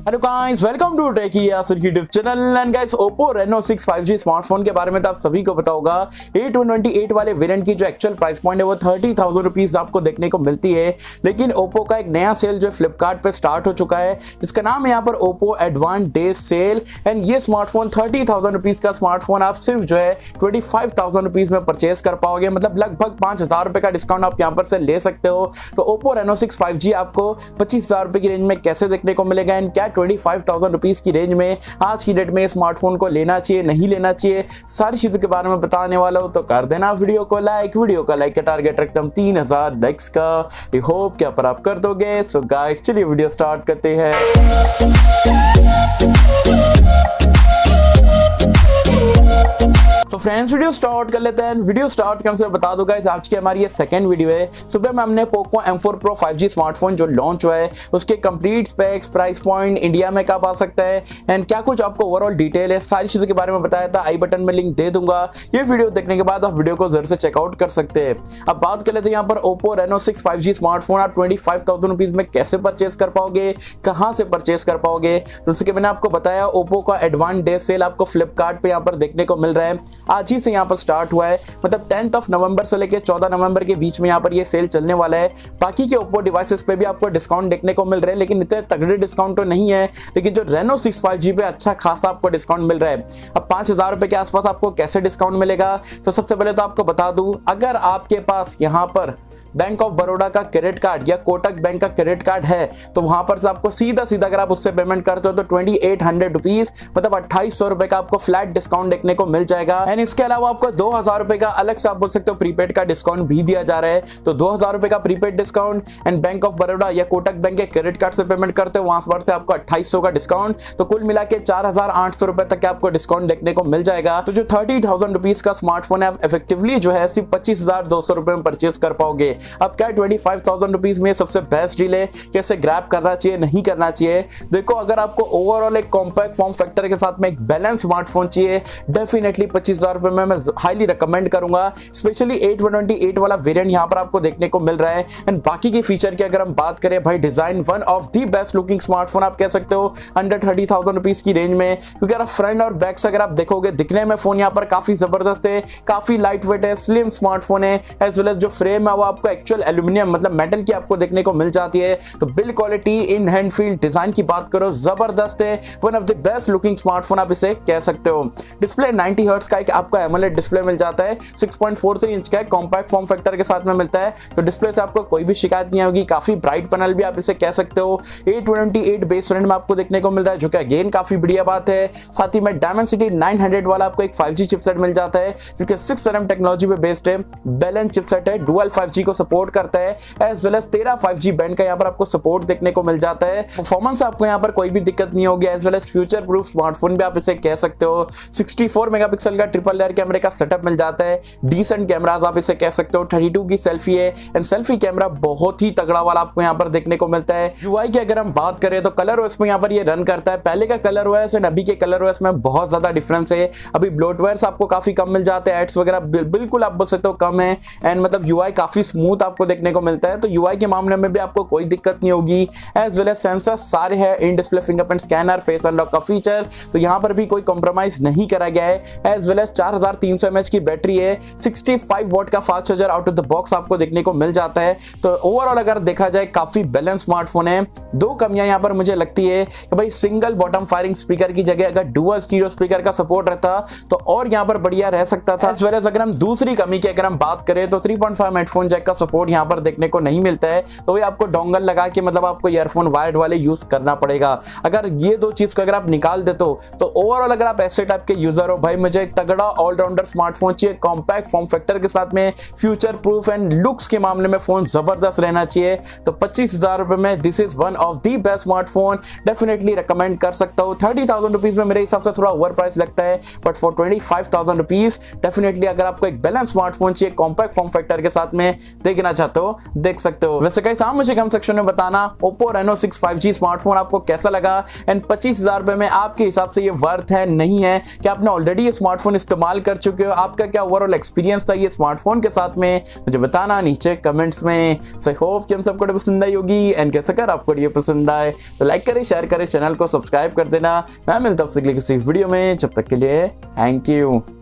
Hello guys, welcome to टेकी यासर की YouTube channel. And guys, Oppo Reno 6 5G smartphone के बारे में तो आप सभी को पता होगा। 828 वाले वेरिएंट की जो एक्चुअल प्राइस पॉइंट है वो 30,000 रुपीज आपको देखने को मिलती है। लेकिन Oppo का एक नया सेल जो फ्लिपकार्ट पे स्टार्ट हो चुका है, जिसका नाम है यहाँ पर Oppo advance day sale. And ये स्मार्टफोन 30,000 रुपीज का स्मार्टफोन आप सिर्फ जो है 25,000 रुपीज में परचेज कर पाओगे। मतलब लगभग 5,000 रुपए का डिस्काउंट आप यहाँ पर से ले सकते हो। तो Oppo Reno 6 5G आपको 25,000 रुपए की रेंज में कैसे देखने को मिलेगा, एंड क्या 25,000 रुपीज की रेंज में आज की डेट में स्मार्टफोन को लेना चाहिए नहीं लेना चाहिए, सारी चीजों के बारे में बताने वाला हूं। तो कर देना वीडियो को लाइक। वीडियो का लाइक का टारगेट रखता हूं 3,000 लाइक्स का। आई होप क्या पर आप कर दोगे। सो गाइस, चलिए वीडियो स्टार्ट करते हैं। तो फ्रेंड्स, वीडियो स्टार्ट कर लेते हैं। वीडियो स्टार्ट करने से बता दूं गाइस, आज की हमारी ये सेकंड वीडियो है। सुबह में हमने Poco M4 Pro 5G smartphone जो लॉन्च हुआ है उसके complete specs, price point, India में कब आ सकता है एंड क्या कुछ आपको ओवरऑल डिटेल है, सारी चीजों के बारे में बताया था। आई बटन में लिंक दे दूंगा। ये वीडियो देखने के बाद आप वीडियो को जरूर से चेकआउट कर सकते हैं। अब बात कर लेते हैं यहाँ पर Oppo Reno 6 5G स्मार्टफोन आप 25,000 रुपीज में कैसे परचेज कर पाओगे, कहां से परचेज कर पाओगे। तो जैसे कि मैंने आपको बताया, Oppo का एडवांस डे सेल आपको फ्लिपकार्ट पे यहाँ पर देखने को मिल रहा है। आज ही से यहाँ पर स्टार्ट हुआ है, मतलब 10 नवंबर से लेकर 14 नवंबर के बीच में यहाँ पर ये सेल चलने वाला है। बाकी के Oppo डिवाइसेस पे भी आपको डिस्काउंट देखने को मिल रहा है, लेकिन इतने तगड़े डिस्काउंट तो नहीं है। लेकिन जो Reno 6 5G पे अच्छा खासा आपको डिस्काउंट मिल रहा है। अब 5,000 रुपए के आसपास आपको कैसे डिस्काउंट मिलेगा, तो सबसे पहले तो आपको बता दूं, अगर आपके पास यहाँ पर बैंक ऑफ बड़ौदा का क्रेडिट कार्ड या कोटक बैंक का क्रेडिट कार्ड है, तो वहां पर से आपको सीधा सीधा अगर आप उससे पेमेंट करते हो तो 2800 रुपीज, मतलब 2800 रुपए का आपको फ्लैट डिस्काउंट देखने को मिल जाएगा। एंड इसके अलावा आपको 2,000 रुपए का अलग से आप बोल सकते हो प्रीपेड का डिस्काउंट भी दिया जा रहा है। तो 2,000 रुपए का prepaid discount and bank of Baroda या कोटक बैंक के क्रेडिट कार्ड से पेमेंट करते हो, वहां पर से आपको 2800 का डिस्काउंट। तो कुल मिला के 4,800 रुपए तक आपको डिस्काउंट देखने को मिल जाएगा। तो जो 30,000 रुपीज का स्मार्टफोन है, आप इफेक्टिवली जो है सिर्फ 25,200 रुपए में परचेज कर पाओगे। अब क्या 25,000 रुपीज में सबसे बेस्ट डील है, कैसे ग्रैब करना चाहिए नहीं करना चाहिए। देखो, अगर आपको ओवरऑल एक कॉम्पैक्ट फॉर्म फैक्टर के साथ में एक बैलेंस स्मार्टफोन चाहिए, डेफिनेटली 25,000 रुपए में मैं हाईली रिकमेंड करूंगा। स्पेशली 828 वाला वेरिएंट यहाँ पर आपको देखने को मिल रहा है। एंड बाकी के फीचर की अगर हम बात करें, भाई design one of the best looking smartphone आप कह सकते हो अंडर 30,000 रुपीज की रेंज में। क्योंकि अगर फ्रंट और बैक से अगर आप देखोगे, दिखने में फोन यहाँ पर काफी जबरदस्त है, काफी लाइट वेट है, स्लिम स्मार्टफोन है। एज वेल एज जो फ्रेम है वो आपको एक्चुअल एल्यूमिनियम मतलब मेटल की आपको देखने को मिल जाती है। तो build quality, in hand feel, design की बात करो, जबरदस्त है। One of the best looking smartphone आप इसे कह सकते हो। डिस्प्ले 90 हर्ट्ज का एक आपको एमोलेड डिस्प्ले मिल जाता है। 6.43 इंच का कॉम्पैक्ट फॉर्म फैक्टर के साथ में मिलता है। तो डिस्प्ले से आपको कोई भी शिकायत नहीं होगी। काफी ब्राइट पैनल भी आप इसे कह सकते हो। 828 बेस वेरिएंट में आपको देखने को मिल रहा है, जो कि अगेन काफी बढ़िया बात है। साथ ही में Dimensity 900 वाला आपको एक 5G चिपसेट मिल जाता है, जो कि 6nm टेक्नोलॉजी पे बेस्ड है। बैलेंस चिपसेट है, डुअल 5G को सपोर्ट करता है। As well as 13 5G band का यहाँ पर आपको सपोर्ट देखने को मिल जाता है। परफॉर्मेंस आपको यहाँ पर कोई भी दिक्कत नहीं होगी। As well as future proof smartphone भी आप इसे कह सकते हो। 64 मेगापिक्सल का ट्रिपल लेयर कैमरे का सेटअप मिल जाता है। डिसेंट कैमरास आप इसे कह सकते हो। 32 की सेल्फी है एंड सेल्फी कैमरा बहुत ही तगड़ा वाला आपको यहाँ पर देखने को मिलता है। यूआई की अगर हम बात करें तो कलर ओएस में यहाँ पर ये रन करता है। पहले का कलर ओएस एंड अभी के कलर ओएस में बहुत ज्यादा डिफरेंस है। अभी ब्लोटवेयर्स आपको काफी कम मिल जाते हैं, एड्स वगैरह बिल्कुल आप बोल सकते हो कम है। एंड मतलब यूआई काफी स्मूथ आपको देखने को मिलता है। तो यूआई के मामले में भी आपको कोई दिक्कत नहीं होगी। एज वेल एज सेंसर सारे है, in display fingerprint scanner, face unlock का फीचर, तो यहाँ पर भी कोई कॉम्प्रोमाइज नहीं करा गया है। एज वेल एज 4300 mAh की बैटरी है। 65 वॉट का fast charger out of the box आपको देखने को मिल जाता है। तो ओवरऑल अगर देखा जाए काफी बैलेंस स्मार्टफोन है। दो कमियां यहाँ पर मुझे लगती है कि भाई सिंगल बॉटम फायरिंग स्पीकर की जगह अगर डुअल स्टीरियो स्पीकर का सपोर्ट रहता तो और यहाँ पर बढ़िया रह सकता था। एज वेल एज अगर हम दूसरी कमी की अगर हम बात करें तो 3.5 हेडफोन जैक का सपोर्ट यहाँ पर देखने को नहीं मिलता है। तो वही आपको डोंगल लगा के मतलब आपको ईयरफोन वायर्ड वाले यूज करना पड़ेगा। अगर ये दो चीज को अगर आप निकाल देते हो तो ओवरऑल अगर आप ऐसे टाइप के यूजर हो, भाई मुझे एक तगड़ा ऑलराउंडर स्मार्टफोन चाहिए, कॉम्पैक्ट फॉर्म फैक्टर के साथ में, फ्यूचर प्रूफ एंड लुक्स के मामले में फोन जबरदस्त रहना चाहिए, तो 25,000 रुपए में this is one of the best smartphone. Definitely recommend कर सकता हूँ। 30,000 रुपीज में मेरे हिसाब से थोड़ा ओवर प्राइस लगता है, बट फॉर 25,000 रुपीज डेफिनेटली अगर आपको एक बैलेंस स्मार्टफोन चाहिए कॉम्पैक्ट फॉर्म फैक्टर के साथ में देखना चाहते हो देख सकते हो। वैसे गाइस आप मुझे कमेंट सेक्शन में बताना Oppo Reno 6 5G स्मार्टफोन आपको कैसा लगा एंड 25,000 रुपए में आपके हिसाब से ये वर्थ है नहीं है, कि आपने ऑलरेडी ये स्मार्टफोन इस्तेमाल कर चुके हो, आपका क्या ओवरऑल एक्सपीरियंस था ये स्मार्टफोन के साथ में, मुझे बताना नीचे कमेंट्स में। सो आई होप कि हम सबको पसंद आई होगी एंड कैसे कर आपको ये पसंद आए तो लाइक करें, शेयर करें, चैनल को सब्सक्राइब कर देना। मैं मिलता हूँ आपसे किसी वीडियो में, जब तक के लिए थैंक यू।